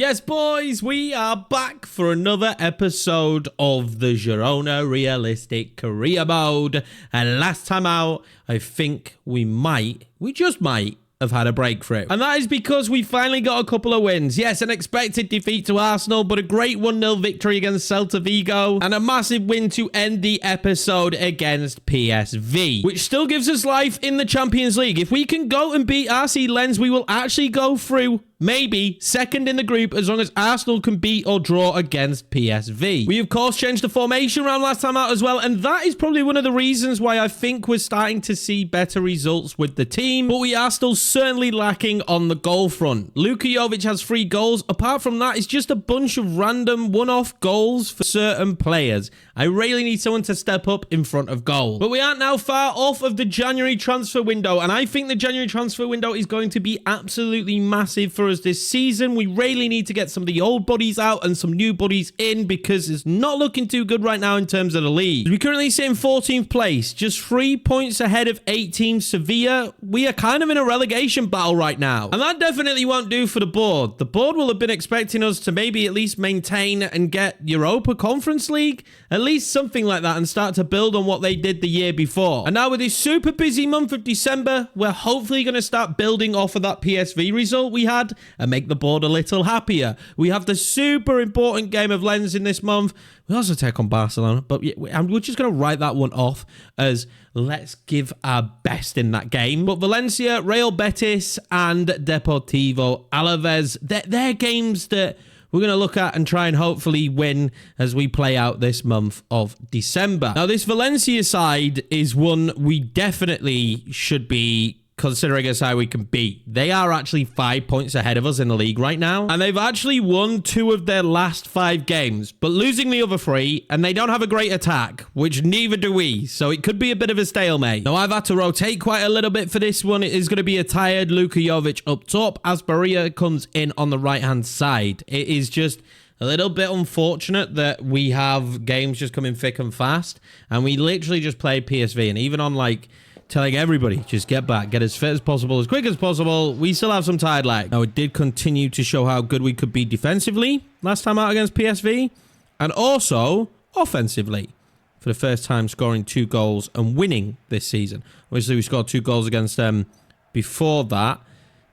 Yes, boys, we are back for another episode of the Girona Realistic Career Mode. And last time out, I think we just might have had a breakthrough. And that is because we finally got a couple of wins. Yes, an expected defeat to Arsenal, but a great 1-0 victory against Celta Vigo. And a massive win to end the episode against PSV, which still gives us life in the Champions League. If we can go and beat RC Lens, we will actually go through maybe second in the group as long as Arsenal can beat or draw against PSV. We, of course, changed the formation around last time out as well, and that is probably one of the reasons why I think we're starting to see better results with the team, but we are still certainly lacking on the goal front. Luka Jovic has 3 goals. Apart from that, it's just a bunch of random one-off goals for certain players. I really need someone to step up in front of goal. But we aren't now far off of the January transfer window, and I think the January transfer window is going to be absolutely massive for us this season. We really need to get some of the old buddies out and some new buddies in because it's not looking too good right now in terms of the league. We currently sit in 14th place, just 3 points ahead of 18 Sevilla. We are kind of in a relegation battle right now, and that definitely won't do for the board. The board will have been expecting us to maybe at least maintain and get Europa Conference League, at least something like that, and start to build on what they did the year before. And now with this super busy month of December, we're hopefully going to start building off of that PSV result we had and make the board a little happier. We have the super important game of Lens in this month. We also take on Barcelona, but we're just going to write that one off as let's give our best in that game. But Valencia, Real Betis, and Deportivo Alavés, they're games that we're going to look at and try and hopefully win as we play out this month of December. Now, this Valencia side is one we definitely should be considering as how we can beat. They are actually 5 points ahead of us in the league right now, and they've actually won 2 of their last 5 games, but losing the other 3, and they don't have a great attack, which neither do we, so it could be a bit of a stalemate. Now, I've had to rotate quite a little bit for this one. It is going to be a tired Luka Jovic up top. Asperia comes in on the right-hand side. It is just a little bit unfortunate that we have games just coming thick and fast, and we literally just played PSV, and even on, like, telling everybody, just get back, get as fit as possible, as quick as possible. We still have some tired legs. Now, it did continue to show how good we could be defensively last time out against PSV, and also offensively for the first time scoring 2 goals and winning this season. Obviously, we scored 2 goals against them before that.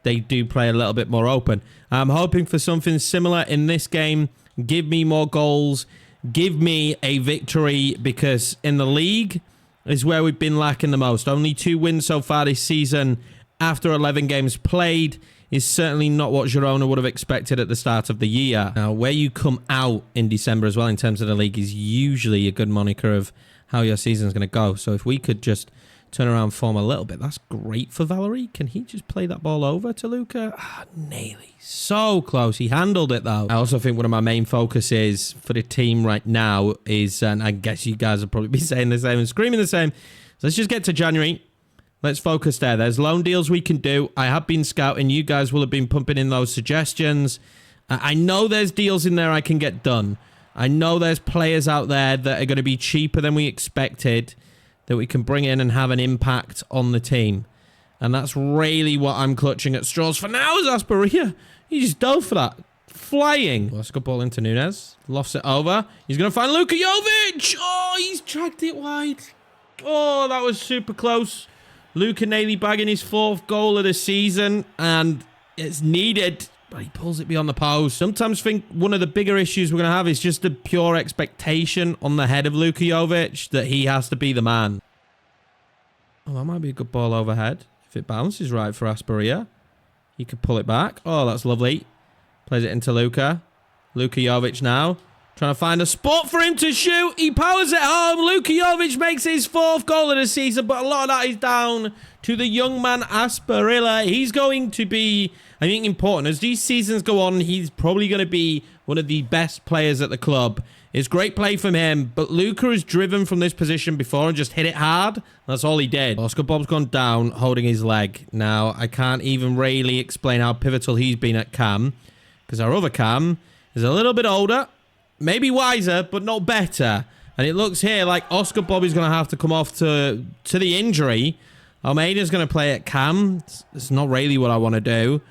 They do play a little bit more open. I'm hoping for something similar in this game. Give me more goals. Give me a victory, because in the league is where we've been lacking the most. Only 2 wins so far this season after 11 games played is certainly not what Girona would have expected at the start of the year. Now, where you come out in December as well in terms of the league is usually a good moniker of how your season's going to go. So if we could just turn around form a little bit, that's great for Valerie. Can he just play that ball over to Luka? Nearly. So close. He handled it, though. I also think one of my main focuses for the team right now is, and I guess you guys will probably be saying the same and screaming the same, so let's just get to January. Let's focus there. There's loan deals we can do. I have been scouting. You guys will have been pumping in those suggestions. I know there's deals in there I can get done. I know there's players out there that are going to be cheaper than we expected that we can bring in and have an impact on the team. And that's really what I'm clutching at straws for now is Asperia. He just dove for that. Flying. Let's go ball into Nunez. Lofts it over. He's going to find Luka Jovic. Oh, he's dragged it wide. Oh, that was super close. Luka nearly bagging his 4th goal of the season. And it's needed, but he pulls it beyond the post. Sometimes think one of the bigger issues we're going to have is just the pure expectation on the head of Luka Jovic that he has to be the man. Oh, that might be a good ball overhead. If it bounces right for Asperia, he could pull it back. Oh, that's lovely. Plays it into Luka. Luka Jovic now. Trying to find a spot for him to shoot. He powers it home. Luka Jovic makes his 4th goal of the season, but a lot of that is down to the young man Asperilla. He's going to be, I think, important. As these seasons go on, he's probably going to be one of the best players at the club. It's great play from him, but Luka has driven from this position before and just hit it hard. That's all he did. Oscar Bob's gone down, holding his leg. Now, I can't even really explain how pivotal he's been at Cam, because our other Cam is a little bit older, maybe wiser, but not better. And it looks here like Oscar Bobby's going to have to come off to the injury. Almeida's going to play at Cam. It's not really what I want to do.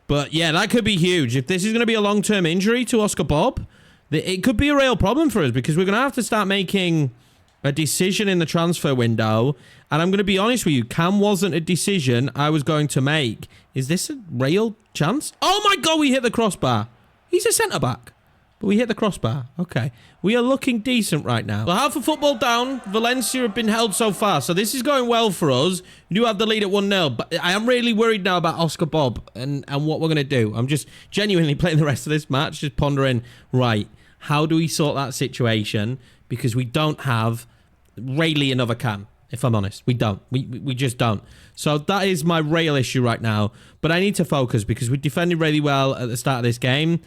But yeah, that could be huge. If this is going to be a long-term injury to Oscar Bob, it could be a real problem for us because we're going to have to start making a decision in the transfer window. And I'm going to be honest with you, Cam wasn't a decision I was going to make. Is this a real chance? Oh my God, we hit the crossbar. He's a centre-back. But we hit the crossbar. Okay. We are looking decent right now. So half a football down. Valencia have been held so far. So this is going well for us. We do have the lead at 1-0. But I am really worried now about Oscar Bob and what we're going to do. I'm just genuinely playing the rest of this match. Just pondering, right, how do we sort that situation? Because we don't have really another Cam, if I'm honest. We don't. We just don't. So that is my real issue right now. But I need to focus because we defended really well at the start of this game.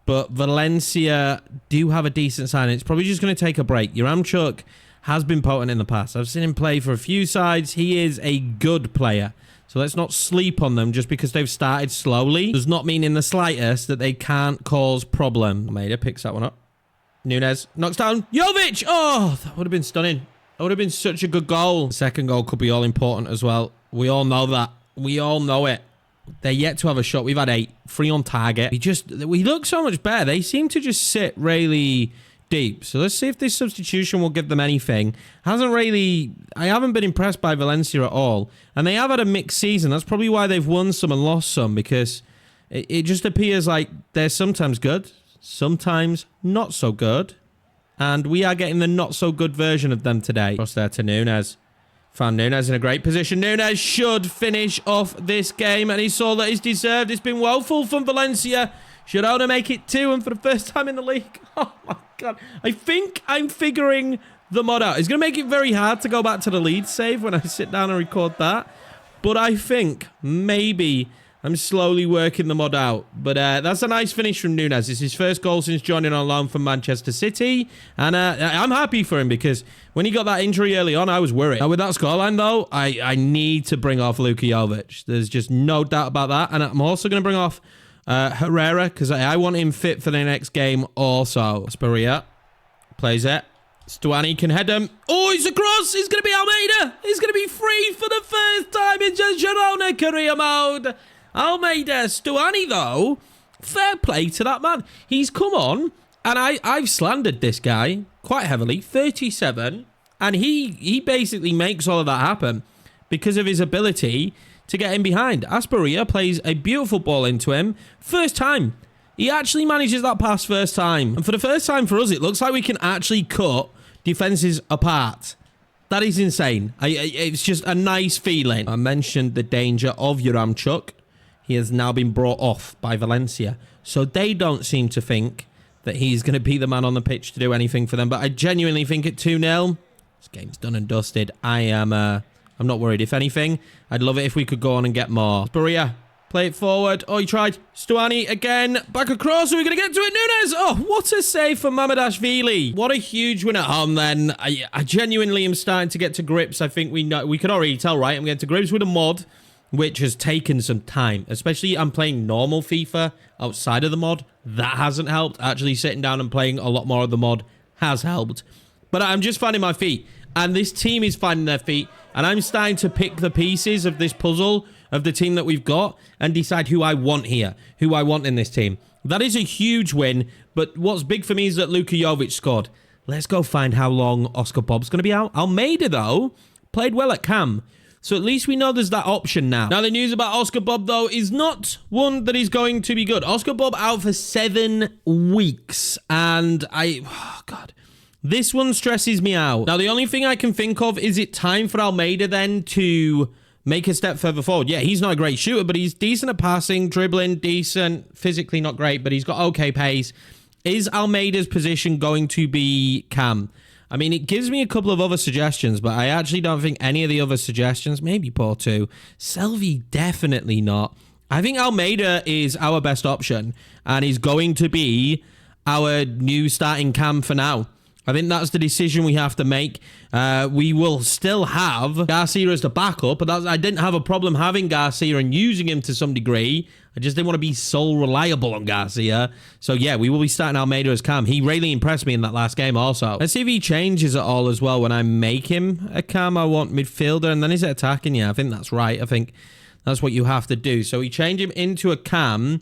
But Valencia do have a decent sign. It's probably just going to take a break. Yaremchuk has been potent in the past. I've seen him play for a few sides. He is a good player. So let's not sleep on them just because they've started slowly. Does not mean in the slightest that they can't cause problem. Almeida picks that one up. Nunez knocks down Jovic. Oh, that would have been stunning. That would have been such a good goal. The second goal could be all important as well. We all know that. We all know it. They're yet to have a shot. We've had 8. 3 on target. We look so much better. They seem to just sit really deep. So let's see if this substitution will give them anything. I haven't been impressed by Valencia at all. And they have had a mixed season. That's probably why they've won some and lost some. Because it just appears like they're sometimes good. Sometimes not so good. And we are getting the not so good version of them today. Cross there to Nunez. Found Nunez in a great position. Nunez should finish off this game, and he saw that he's deserved. It's been woeful from Valencia. Girona make it 2, and for the first time in the league. Oh my God. I think I'm figuring the mod out. It's going to make it very hard to go back to the lead save when I sit down and record that. But I think maybe I'm slowly working the mod out. But that's a nice finish from Nunez. It's his first goal since joining on loan from Manchester City. And I'm happy for him because when he got that injury early on, I was worried. Now with that scoreline, though, I need to bring off Luka Jovic. There's just no doubt about that. And I'm also going to bring off Herrera because I want him fit for the next game also. Asperia plays it. Stuani can head him. Oh, he's across. He's going to be Almeida. He's going to be free for the first time in Girona career mode. Almeida. Stuani, though, fair play to that man. He's come on, and I've slandered this guy quite heavily. 37, and he basically makes all of that happen because of his ability to get in behind. Asperia plays a beautiful ball into him. First time. He actually manages that pass first time. And for the first time for us, it looks like we can actually cut defenses apart. That is insane. It's just a nice feeling. I mentioned the danger of Yaremchuk. He has now been brought off by Valencia. So they don't seem to think that he's going to be the man on the pitch to do anything for them. But I genuinely think at 2-0, this game's done and dusted. I'm not worried. If anything, I'd love it if we could go on and get more. Asperia, play it forward. Oh, he tried. Stuani again. Back across. Are we going to get to it? Nunez. Oh, what a save for Mamardashvili. What a huge win at home then. I genuinely am starting to get to grips. I think we could already tell, right? I'm getting to grips with a mod, which has taken some time. Especially I'm playing normal FIFA outside of the mod. That hasn't helped. Actually sitting down and playing a lot more of the mod has helped. But I'm just finding my feet. And this team is finding their feet. And I'm starting to pick the pieces of this puzzle of the team that we've got and decide who I want here, who I want in this team. That is a huge win, but what's big for me is that Luka Jovic scored. Let's go find how long Oscar Bob's going to be out. Almeida, though, played well at Cam, so at least we know there's that option now. Now, the news about Oscar Bob, though, is not one that is going to be good. Oscar Bob out for 7 weeks, and oh, God. This one stresses me out. Now, the only thing I can think of, is it time for Almeida then to make a step further forward? Yeah, he's not a great shooter, but he's decent at passing, dribbling, decent, physically not great, but he's got okay pace. Is Almeida's position going to be Cam? I mean, it gives me a couple of other suggestions, but I actually don't think any of the other suggestions, maybe Porto. Selvi, definitely not. I think Almeida is our best option, and he's going to be our new starting Cam for now. I think that's the decision we have to make. We will still have Garcia as the backup, but I didn't have a problem having Garcia and using him to some degree. I just didn't want to be so reliable on Garcia. So yeah, we will be starting Almeida as Cam. He really impressed me in that last game also. Let's see if he changes at all as well when I make him a Cam. I want midfielder, and then is it attacking? Yeah, I think that's right. I think That's what you have to do. So we change him into a cam,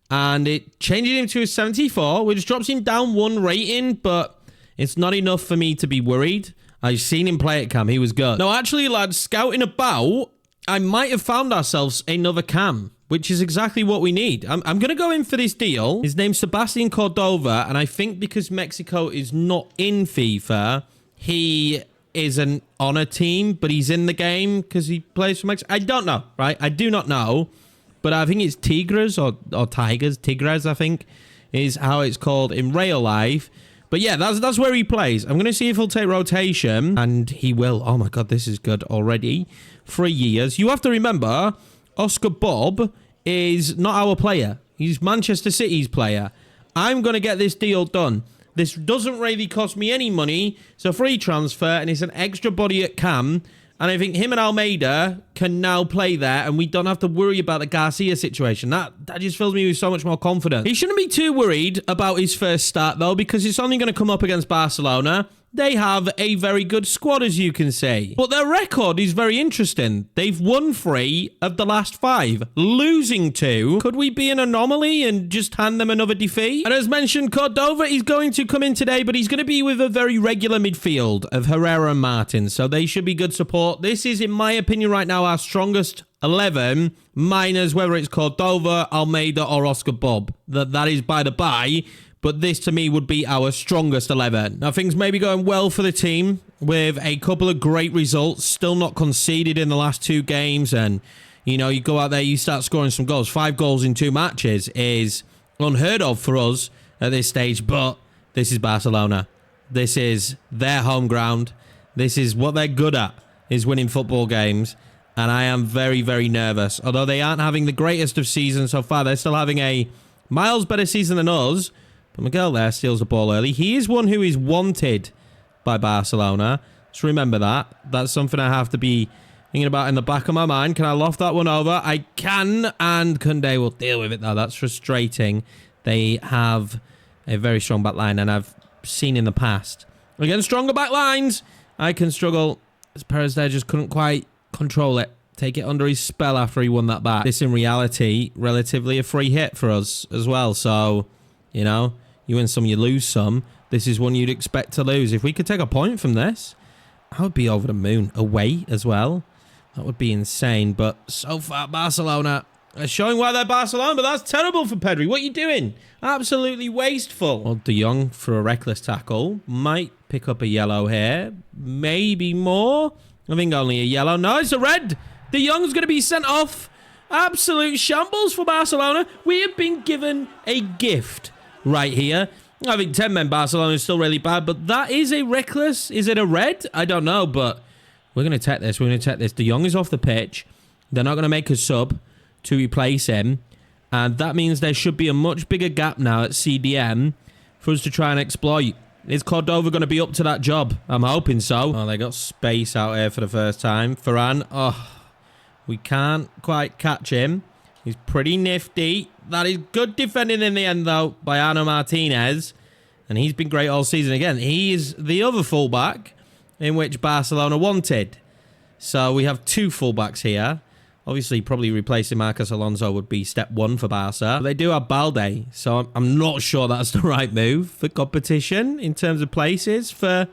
and it changes him to a 74, which drops him down 1 rating, but it's not enough for me to be worried. I've seen him play at cam. He was good. No, actually, lads, scouting about, I might have found ourselves another cam, which is exactly what we need. I'm going to go in for this deal. His name's Sebastian Cordova, and I think because Mexico is not in FIFA, he isn't on a team, but he's in the game because he plays for Mexico. I don't know, right? I do not know, but I think it's Tigres or Tigers. Tigres, I think, is how it's called in real life. But yeah, that's where he plays. I'm going to see if he'll take rotation, and he will. Oh my God, this is good already. 3 years. You have to remember, Oscar Bob is not our player. He's Manchester City's player. I'm going to get this deal done. This doesn't really cost me any money. It's a free transfer, and it's an extra body at cam. And I think him and Almeida can now play there, and we don't have to worry about the Garcia situation. That just fills me with so much more confidence. He shouldn't be too worried about his first start, though, because it's only going to come up against Barcelona. They have a very good squad, as you can see. But their record is very interesting. They've won 3 of the last 5, losing 2. Could we be an anomaly and just hand them another defeat? And as mentioned, Cordova is going to come in today, but he's going to be with a very regular midfield of Herrera and Martin, so they should be good support. This is, in my opinion, right now, our strongest 11, minus whether it's Cordova, Almeida, or Oscar Bob. That is by the by. But this, to me, would be our strongest 11. Now, things may be going well for the team with a couple of great results. Still not conceded in the last 2 games. And, you know, you go out there, you start scoring some goals. 5 goals in 2 matches is unheard of for us at this stage. But this is Barcelona. This is their home ground. This is what they're good at, is winning football games. And I am very, very nervous. Although they aren't having the greatest of seasons so far, they're still having a miles better season than us. But Miguel there steals the ball early. He is one who is wanted by Barcelona. Just remember that. That's something I have to be thinking about in the back of my mind. Can I loft that one over? I can, and Koundé will deal with it, though. That's frustrating. They have a very strong back line, and I've seen in the past. Against stronger back lines, I can struggle. As Perez there just couldn't quite control it. Take it under his spell after he won that back. This, in reality, relatively a free hit for us as well. So, you know, you win some, you lose some. This is one you'd expect to lose. If we could take a point from this, I would be over the moon. Away as well. That would be insane. But so far, Barcelona are showing why they're Barcelona. But that's terrible for Pedri. What are you doing? Absolutely wasteful. Well, De Jong for a reckless tackle. Might pick up a yellow here. Maybe more. I think only a yellow. No, it's a red. De Jong's going to be sent off. Absolute shambles for Barcelona. We have been given a gift right here. I think 10-men Barcelona is still really bad, but that is a reckless. Is it a red? I don't know, but we're going to take this. We're going to take this. De Jong is off the pitch. They're not going to make a sub to replace him, and that means there should be a much bigger gap now at CDM for us to try and exploit. Is Cordova going to be up to that job? I'm hoping so. Oh, they got space out here for the first time. Varane. Oh, we can't quite catch him. He's pretty nifty. That is good defending in the end, though, by Arno Martinez. And he's been great all season. Again, he is the other fullback in which Barcelona wanted. So we have 2 fullbacks here. Obviously, probably replacing Marcos Alonso would be step 1 for Barca. But they do have Balde, so I'm not sure that's the right move for competition in terms of places for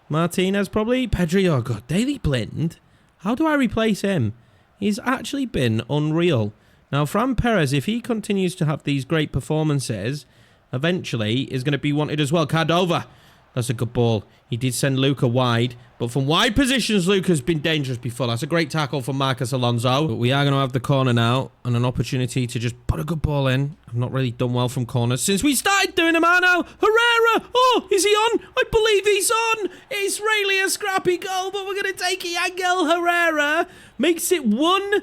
Martinez, probably. Pedri, oh God, Daily Blind. How do I replace him? He's actually been unreal. Now, Fran Perez, if he continues to have these great performances, eventually is going to be wanted as well. Cordova. That's a good ball. He did send Luca wide, but from wide positions, Luca's been dangerous before. That's a great tackle from Marcos Alonso. But we are going to have the corner now and an opportunity to just put a good ball in. I've not really done well from corners since we started doing them, Arno. Herrera. Oh, is he on? I believe he's on. It's really a scrappy goal, but we're going to take it. Angel Herrera makes it 1-0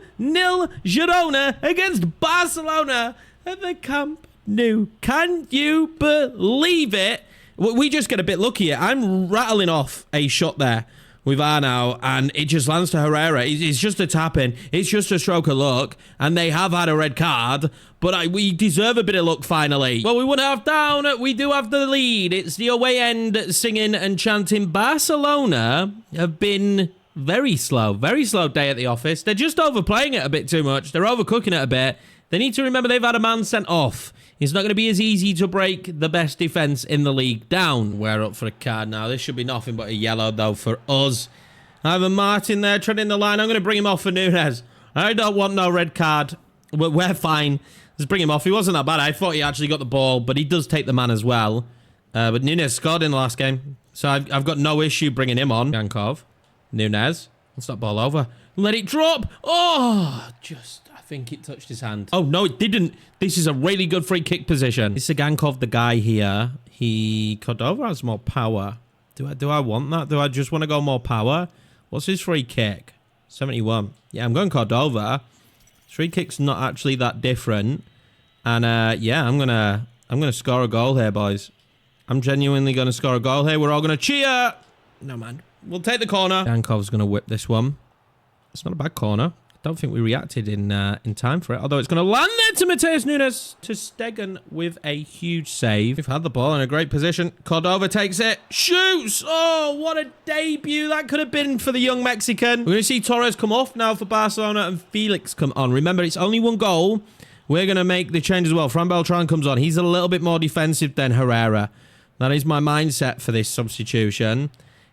Girona against Barcelona at the Camp Nou. Can you believe it? We just get a bit lucky here. I'm rattling off a shot there with Arno, and it just lands to Herrera. It's just a tap-in. It's just a stroke of luck, and they have had a red card, but we deserve a bit of luck finally. Well, we 1.5 down. We do have the lead. It's the away end singing and chanting. Barcelona have been Very slow day at the office. They're just overplaying it a bit too much. They're overcooking it a bit. They need to remember they've had a man sent off. It's not going to be as easy to break the best defense in the league down. We're up for a card now. This should be nothing but a yellow, though, for us. Ivan Martin there, treading the line. I'm going to bring him off for Nunes. I don't want no red card. We're fine. Let's bring him off. He wasn't that bad. I thought he actually got the ball, but he does take the man as well. But Nunes scored in the last game. So I've got no issue bringing him on. Yankov. Nunes. Let's that ball over. Let it drop. Oh, I think it touched his hand. Oh, no, it didn't. This is a really good free kick position. Is Sagankov the guy here? Cordova has more power. Do I want that? Do I just want to go more power? What's his free kick? 71. Yeah, I'm going Cordova. Free kick's not actually that different. And yeah, I'm gonna score a goal here, boys. I'm genuinely gonna score a goal here. We're all gonna cheer. No, man. We'll take the corner. Yankov's going to whip this one. It's not a bad corner. I don't think we reacted in time for it. Although it's going to land there to Mateus Nunes. To Stegen with a huge save. We've had the ball in a great position. Cordova takes it. Shoots. Oh, what a debut that could have been for the young Mexican. We're going to see Torres come off now for Barcelona and Felix come on. Remember, it's only one goal. We're going to make the change as well. Fran Beltran comes on. He's a little bit more defensive than Herrera. That is my mindset for this substitution.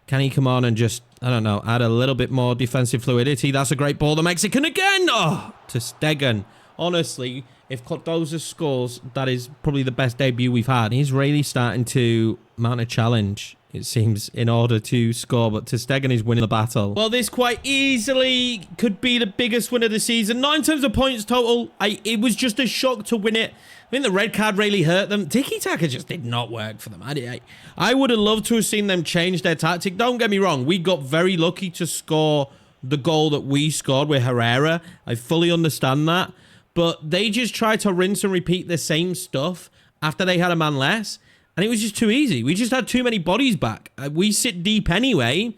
Can he come on and just, I don't know, add a little bit more defensive fluidity? That's a great ball. The Mexican again. Oh, to Stegen. Honestly, if Cordova scores, that is probably the best debut we've had. He's really starting to mount a challenge, it seems, in order to score. But ter Stegen is winning the battle. Well, this quite easily could be the biggest win of the season. Not in terms of points total. It was just a shock to win it. I think the red card really hurt them. Tiki-taka just did not work for them. I would have loved to have seen them change their tactic. Don't get me wrong. We got very lucky to score the goal that we scored with Herrera. I fully understand that. But they just tried to rinse and repeat the same stuff after they had a man less. And it was just too easy. We just had too many bodies back. We sit deep anyway.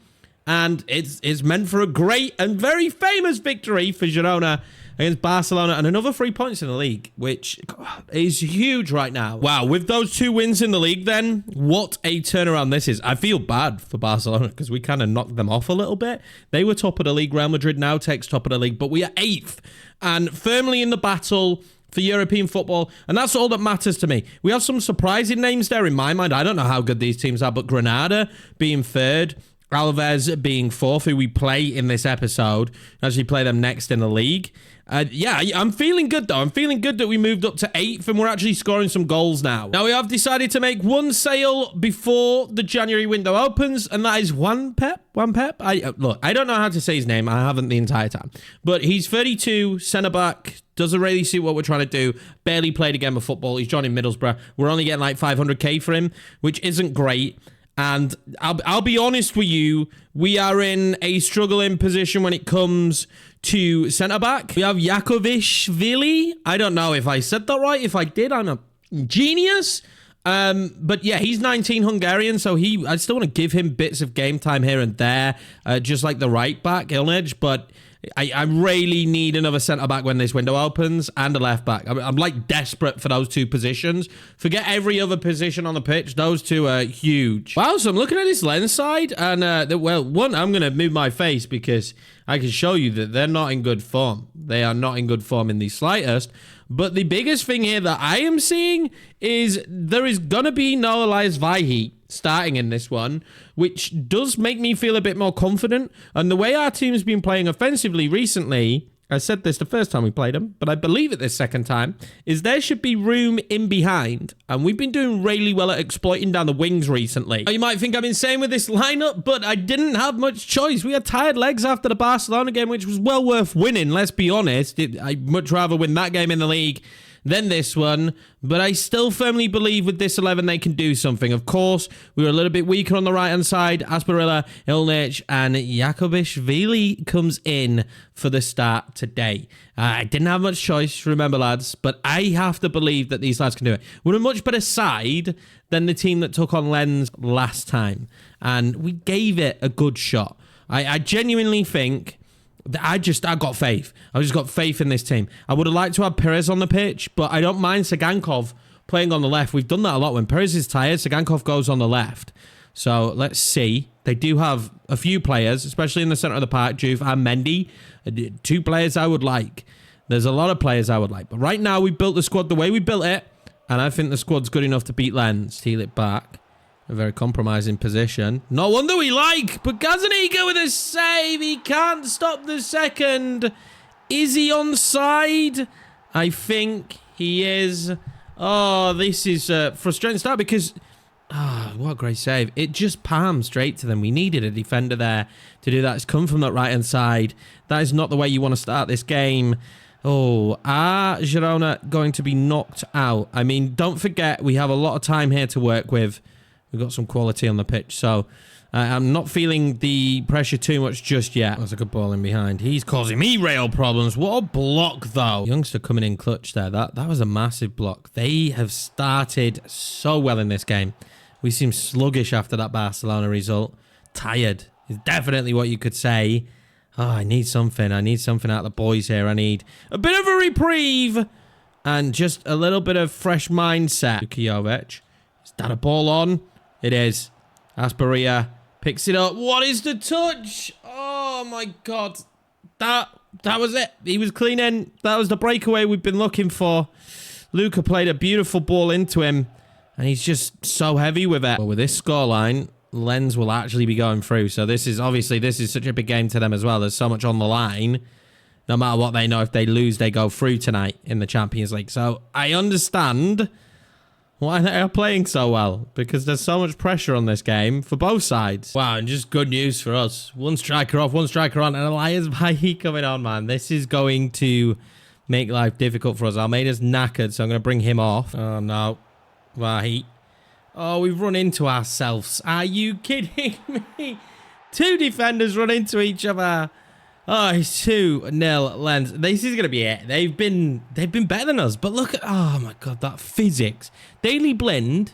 And it's meant for a great and very famous victory for Girona against Barcelona, and another 3 points in the league, which is huge right now. Wow, with those 2 wins in the league then, what a turnaround this is. I feel bad for Barcelona because we kind of knocked them off a little bit. They were top of the league. Real Madrid now takes top of the league, but we are 8th and firmly in the battle for European football, and that's all that matters to me. We have some surprising names there in my mind. I don't know how good these teams are, but Granada being 3rd, Alavés being 4th, who we play in this episode, actually play them next in the league. Yeah, I'm feeling good, though. I'm feeling good that we moved up to 8th and we're actually scoring some goals now. Now, we have decided to make one sale before the January window opens, and that is Juan Pep. Look, I don't know how to say his name. I haven't the entire time. But he's 32, centre-back, doesn't really see what we're trying to do. Barely played a game of football. He's joining Middlesbrough. We're only getting like 500k for him, which isn't great. And I'll be honest with you, we are in a struggling position when it comes to centre-back. We have Yakovishvili. I don't know if I said that right. If I did, I'm a genius. But yeah, he's 19 Hungarian, so I still want to give him bits of game time here and there, just like the right back, Ilnage, but I really need another centre-back when this window opens, and a left-back. I'm like desperate for those 2 positions. Forget every other position on the pitch. Those 2 are huge. Wow, so I'm looking at this lens side, and, well, one, I'm going to move my face because I can show you that they're not in good form. They are not in good form in the slightest. But the biggest thing here that I am seeing is there is going to be no Elias Vaihi starting in this one, which does make me feel a bit more confident. And the way our team's been playing offensively recently, I said this the first time we played them, but I believe it this second time, is there should be room in behind. And we've been doing really well at exploiting down the wings recently. Now, you might think I'm insane with this lineup, but I didn't have much choice. We had tired legs after the Barcelona game, which was well worth winning, let's be honest. I'd much rather win that game in the league than this one, but I still firmly believe with this 11 they can do something. Of course, we were a little bit weaker on the right-hand side. Asparilla, Ilnich, and Yakubishvili comes in for the start today. I didn't have much choice, remember, lads, but I have to believe that these lads can do it. We're a much better side than the team that took on Lens last time, and we gave it a good shot. I genuinely think I got faith. I just got faith in this team. I would have liked to have Perez on the pitch, but I don't mind Sagankov playing on the left. We've done that a lot. When Perez is tired, Sagankov goes on the left. So let's see They do have a few players, especially in the centre of the park, Juve and Mendy. 2 players I would like. There's a lot of players I would like. But right now, we built the squad the way we built it. And I think the squad's good enough to beat Lens. Steal it back. A very compromising position. No wonder we like. But Gazaniga with a save. He can't stop the second. Is he onside? I think he is. Oh, this is a frustrating start because... Ah, what a great save. It just palmed straight to them. We needed a defender there to do that. It's come from that right-hand side. That is not the way you want to start this game. Oh, are Girona going to be knocked out? I mean, don't forget, we have a lot of time here to work with. We've got some quality on the pitch, so I'm not feeling the pressure too much just yet. That's a good ball in behind. He's causing me rail problems. What a block, though. Youngster coming in clutch there. That was a massive block. They have started so well in this game. We seem sluggish after that Barcelona result. Tired is definitely what you could say. Oh, I need something. I need something out of the boys here. I need a bit of a reprieve and just a little bit of fresh mindset. Yorkiemann. Is that a ball on? It is. Asperia picks it up. What is the touch? Oh, my God. That was it. He was cleaning. That was the breakaway we've been looking for. Luca played a beautiful ball into him. And he's just so heavy with it. But with this scoreline, Lens will actually be going through. So this is such a big game to them as well. There's so much on the line. No matter what they know, if they lose, they go through tonight in the Champions League. So I understand why they are playing so well. Because there's so much pressure on this game for both sides. Wow, and just good news for us. One striker off, one striker on. And Elias Bailly coming on, man. This is going to make life difficult for us. Almeida's knackered, so I'm going to bring him off. Oh, no. Right. Oh, we've run into ourselves. Are you kidding me? 2 defenders run into each other. Oh, it's 2-0 Lens. This is going to be it. They've been better than us. But look at... Oh, my God, that physics. Daily Blind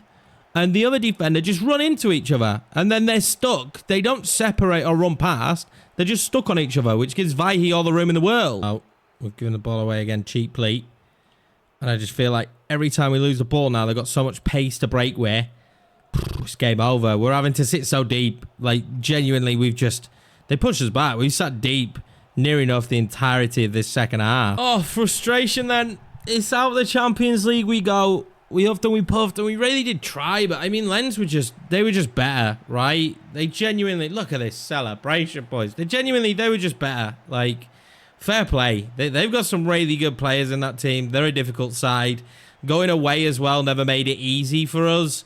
and the other defender just run into each other. And then they're stuck. They don't separate or run past. They're just stuck on each other, which gives Vaihi all the room in the world. Oh, we're giving the ball away again cheaply. And I just feel like every time we lose the ball now, they've got so much pace to break with. It's game over. We're having to sit so deep. Like, genuinely, they pushed us back. We sat deep near enough the entirety of this second half. Oh, frustration then. It's out of the Champions League we go. We huffed and we puffed, and we really did try. But, I mean, Lens were just better, right? They genuinely... Look at this celebration, boys. They were just better. Like... Fair play. They've got some really good players in that team. They're a difficult side. Going away as well never made it easy for us.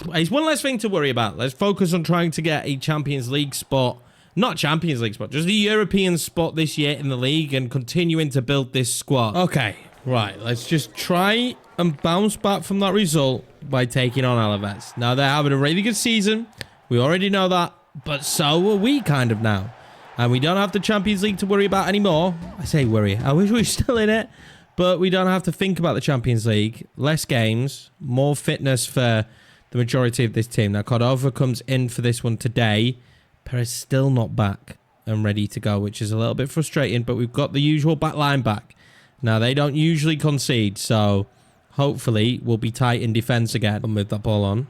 It's one less thing to worry about. Let's focus on trying to get a Champions League spot. Not Champions League spot, just a European spot this year in the league and continuing to build this squad. Okay, right. Let's just try and bounce back from that result by taking on Alavés. Now, they're having a really good season. We already know that. But so are we kind of now. And we don't have the Champions League to worry about anymore. I say worry. I wish we were still in it. But we don't have to think about the Champions League. Less games. More fitness for the majority of this team. Now, Cordova comes in for this one today. Perez still not back and ready to go, which is a little bit frustrating. But we've got the usual back line back. Now, they don't usually concede. So, hopefully, we'll be tight in defence again. I'll move that ball on.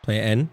Play it in.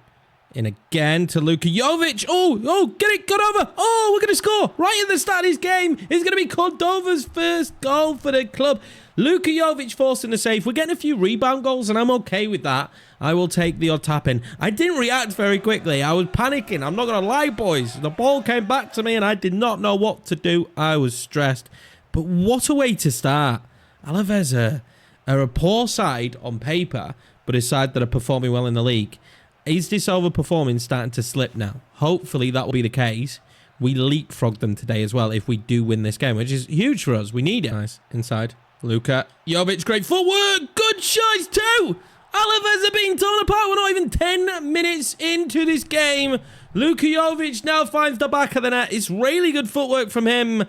In again to Luka Jovic. Oh, get it, Cordova. Oh, we're going to score right at the start of his game. It's going to be Cordova's first goal for the club. Luka Jovic forcing the save. We're getting a few rebound goals, and I'm okay with that. I will take the odd tap in. I didn't react very quickly. I was panicking. I'm not going to lie, boys. The ball came back to me, and I did not know what to do. I was stressed. But what a way to start. Alavés are a poor side on paper, but a side that are performing well in the league. Is this overperforming starting to slip now? Hopefully that will be the case. We leapfrog them today as well if we do win this game, which is huge for us. We need it. Nice. Inside. Luka Jovic, great footwork. Good shots too. Alavés are being torn apart. We're not even 10 minutes into this game. Luka Jovic now finds the back of the net. It's really good footwork from him.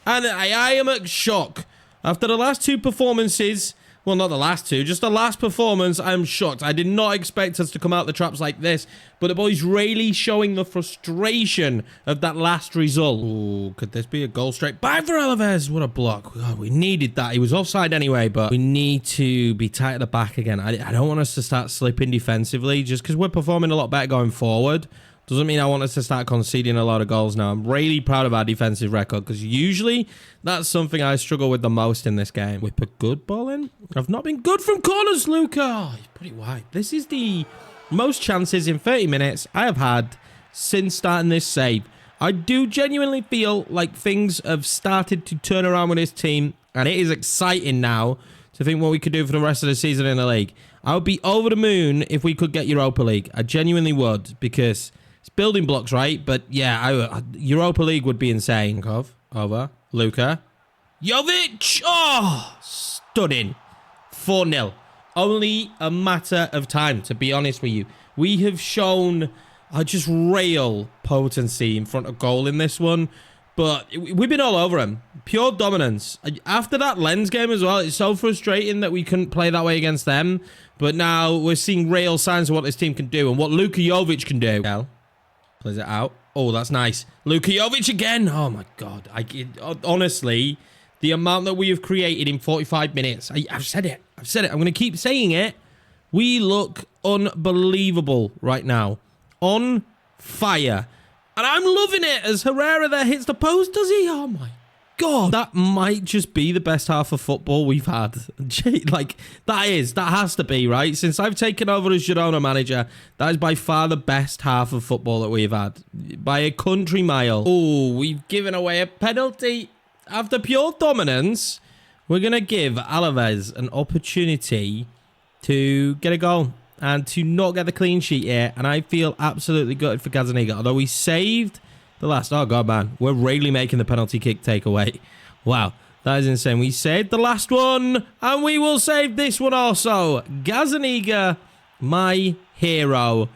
And I am at shock. After the last 2 performances... Well, not the last 2, just the last performance, I'm shocked. I did not expect us to come out the traps like this, but the boys really showing the frustration of that last result. Ooh, could this be a goal straight back for Alavés? What a block. God, we needed that. He was offside anyway, but we need to be tight at the back again. I don't want us to start slipping defensively just because we're performing a lot better going forward. Doesn't mean I want us to start conceding a lot of goals now. I'm really proud of our defensive record because usually that's something I struggle with the most in this game. Whip a good ball in. I've not been good from corners, Luca. Oh, you put it wide. This is the most chances in 30 minutes I have had since starting this save. I do genuinely feel like things have started to turn around with this team, and it is exciting now to think what we could do for the rest of the season in the league. I would be over the moon if we could get Europa League. I genuinely would, because it's building blocks, right? But yeah, Europa League would be insane. Kov, over, Luka, Jovic, oh, stunning. 4-0. Only a matter of time, to be honest with you. We have shown just real potency in front of goal in this one, but we've been all over him. Pure dominance. After that Lens game as well, it's so frustrating that we couldn't play that way against them, but now we're seeing real signs of what this team can do and what Luka Jovic can do. Plays it out. Oh, that's nice. Luka Jovic again. Oh my God. Honestly, the amount that we have created in 45 minutes, I've said it. I'm going to keep saying it. We look unbelievable right now. On fire. And I'm loving it as Herrera there hits the post, does he? Oh my God. That might just be the best half of football we've had. Like, that has to be, right? Since I've taken over as Girona manager, that is by far the best half of football that we've had. By a country mile. Oh, we've given away a penalty. After pure dominance, we're going to give Alavés an opportunity to get a goal and to not get the clean sheet here. And I feel absolutely gutted for Gazzaniga. Although we saved the last... Oh, God, man. We're really making the penalty kick takeaway. Wow. That is insane. We saved the last one. And we will save this one also. Gazzaniga, my hero.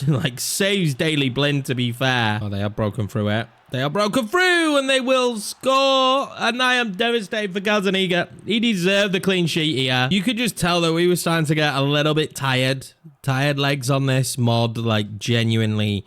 Like, saves Daily Blind, to be fair. Oh, they have broken through it. They are broken through, and they will score. And I am devastated for Gazzaniga. He deserved the clean sheet here. You could just tell that we were starting to get a little bit tired. Tired legs on this mod, like, genuinely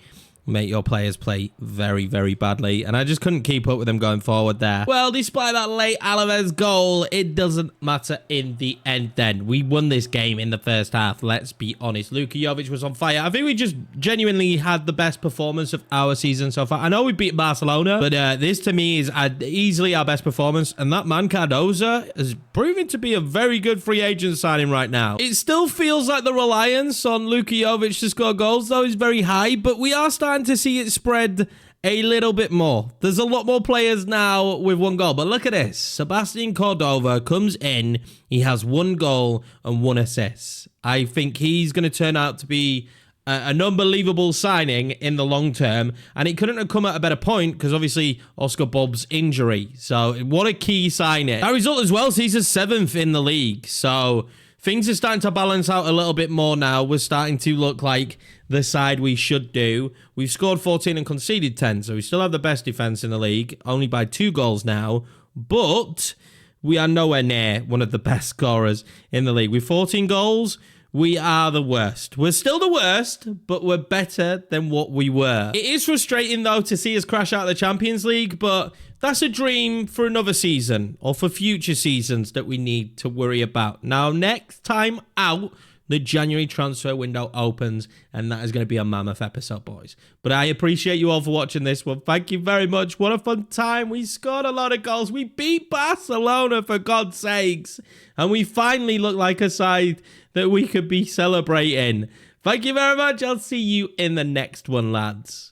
make your players play very, very badly. And I just couldn't keep up with them going forward there. Well, despite that late Alavés goal, it doesn't matter in the end then. We won this game in the first half, let's be honest. Luka Jovic was on fire. I think we just genuinely had the best performance of our season so far. I know we beat Barcelona, but this to me is easily our best performance. And that man Cardoza is proving to be a very good free agent signing right now. It still feels like the reliance on Luka Jovic to score goals, though, is very high, but we are starting to see it spread a little bit more. There's a lot more players now with one goal, but look at this. Sebastian Cordova comes in. He has 1 goal and 1 assist. I think he's going to turn out to be an unbelievable signing in the long term, and it couldn't have come at a better point because obviously Oscar Bob's injury. So what a key signing. That result as well sees us 7th in the league. So things are starting to balance out a little bit more now. We're starting to look like the side we should do. We've scored 14 and conceded 10, so we still have the best defense in the league, only by 2 goals now, but we are nowhere near one of the best scorers in the league. With 14 goals, we are the worst. We're still the worst, but we're better than what we were. It is frustrating, though, to see us crash out of the Champions League, but that's a dream for another season or for future seasons that we need to worry about. Now, next time out, the January transfer window opens, and that is going to be a mammoth episode, boys. But I appreciate you all for watching this one. Thank you very much. What a fun time. We scored a lot of goals. We beat Barcelona, for God's sakes. And we finally look like a side that we could be celebrating. Thank you very much. I'll see you in the next one, lads.